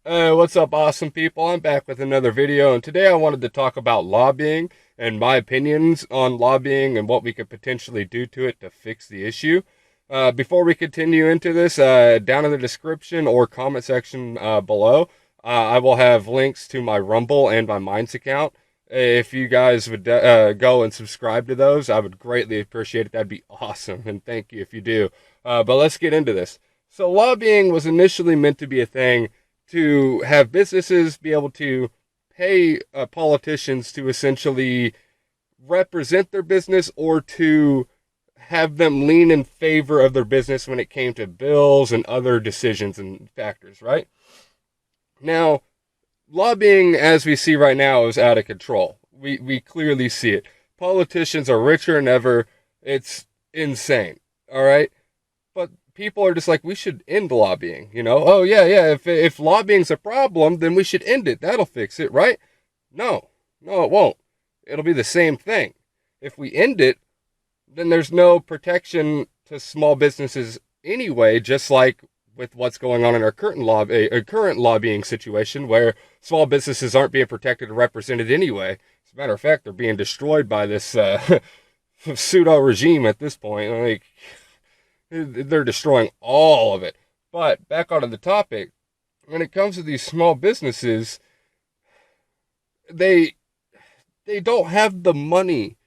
What's up, awesome people? I'm back with another video, and today I wanted to talk about lobbying and my opinions on lobbying and what we could potentially do to it to fix the issue. Before we continue into this, down in the description or comment section below, I will have links to my Rumble and my Minds account. If you guys would go and subscribe to those, I would greatly appreciate it. That'd be awesome, and thank you if you do. But let's get into this. So, lobbying was initially meant to be a thing to have businesses be able to pay politicians to essentially represent their business or to have them lean in favor of their business when it came to bills and other decisions and factors, right? Now, lobbying, as we see right now, is out of control. We clearly see it. Politicians are richer than ever. It's insane, all right? But people are just like, we should end lobbying, you know? Oh, yeah, if lobbying's a problem, then we should end it. That'll fix it, right? No, it won't. It'll be the same thing. If we end it, then there's no protection to small businesses anyway, just like with what's going on in our current lobbying situation where small businesses aren't being protected or represented anyway. As a matter of fact, they're being destroyed by this pseudo regime at this point. Like, they're destroying all of it. But back onto the topic, when it comes to these small businesses, they they don't have the money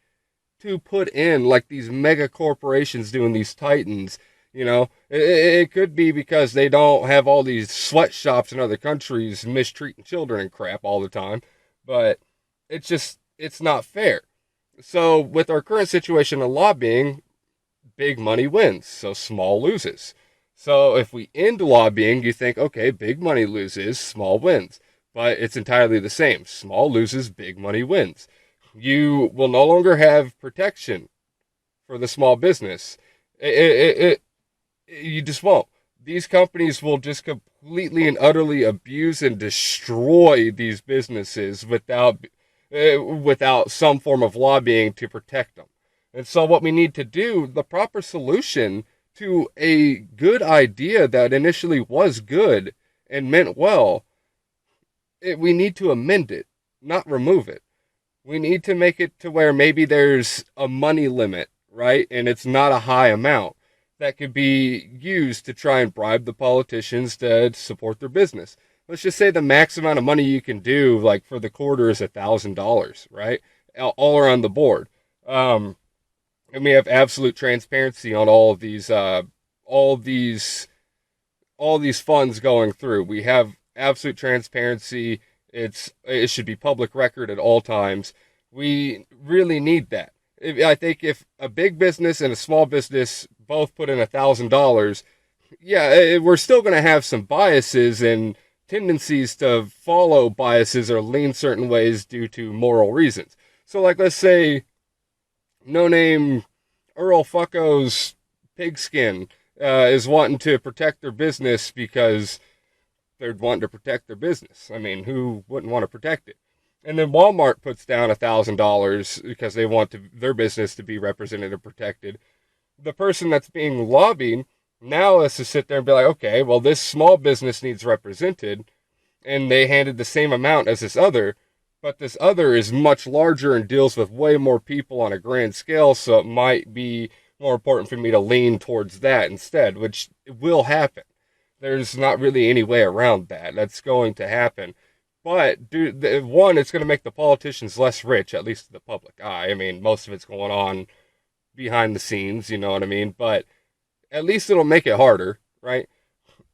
to put in like these mega corporations doing these titans. You know, it could be because they don't have all these sweatshops in other countries mistreating children and crap all the time. But it's not fair. So with our current situation of lobbying, big money wins, so small loses. So if we end lobbying, you think, okay, big money loses, small wins. But it's entirely the same. Small loses, big money wins. You will no longer have protection for the small business. You just won't. These companies will just completely and utterly abuse and destroy these businesses without some form of lobbying to protect them. And so, what we need to do, the proper solution to a good idea that initially was good and meant well, we need to amend it, not remove it. We need to make it to where maybe there's a money limit, right? And it's not a high amount that could be used to try and bribe the politicians to support their business. Let's just say the max amount of money you can do, like for the quarter, is $1,000, right? All around the board. And we have absolute transparency on all these, all these funds going through. We have absolute transparency. It should be public record at all times. We really need that. I think if a big business and a small business both put in $1,000, yeah, we're still going to have some biases and tendencies to follow biases or lean certain ways due to moral reasons. So, like, let's say no name Earl Fucko's pigskin is wanting to protect their business because they're wanting to protect their business. I mean, who wouldn't want to protect it? And then Walmart puts down $1,000 because they want their business to be represented and protected. The person that's being lobbied now has to sit there and be like, okay, well, this small business needs represented, and they handed the same amount as this other, but this other is much larger and deals with way more people on a grand scale, so it might be more important for me to lean towards that instead, which will happen. There's not really any way around that. That's going to happen. But, dude, one, it's going to make the politicians less rich, at least to the public eye. I mean, most of it's going on behind the scenes, you know what I mean? But at least it'll make it harder, right?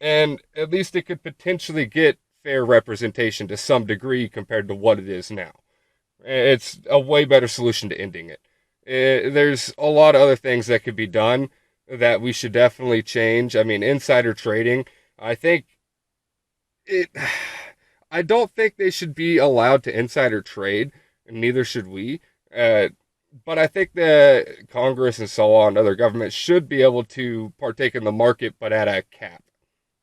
And at least it could potentially get fair representation to some degree compared to what it is now. It's a way better solution to ending it. There's a lot of other things that could be done that we should definitely change. I mean, insider trading, I think it. I don't think they should be allowed to insider trade, and neither should we. But I think that Congress and so on, other governments, should be able to partake in the market, but at a cap.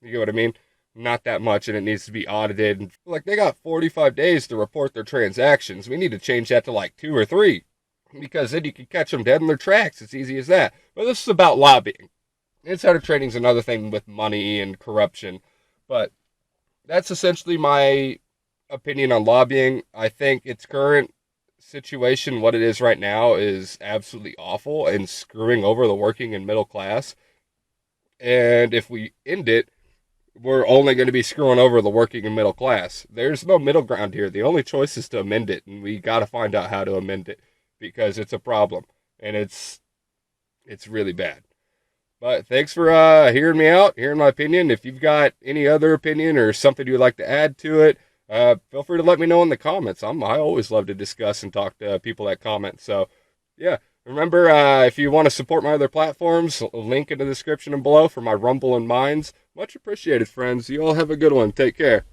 You get what I mean? Not that much, and it needs to be audited. Like, they got 45 days to report their transactions. We need to change that to like 2 or 3, because then you can catch them dead in their tracks. It's easy as that. But this is about lobbying. Insider trading is another thing with money and corruption. But that's essentially my opinion on lobbying. I think its current situation, what it is right now, is absolutely awful and screwing over the working and middle class. And if we end it, we're only going to be screwing over the working and middle class. There's no middle ground here. The only choice is to amend it, and we got to find out how to amend it because it's a problem and it's really bad. But thanks for hearing me out, hearing my opinion. If you've got any other opinion or something you'd like to add to it, feel free to let me know in the comments. I always love to discuss and talk to people that comment. So, yeah. Remember, if you want to support my other platforms, link in the description and below for my Rumble and Minds. Much appreciated, friends. You all have a good one. Take care.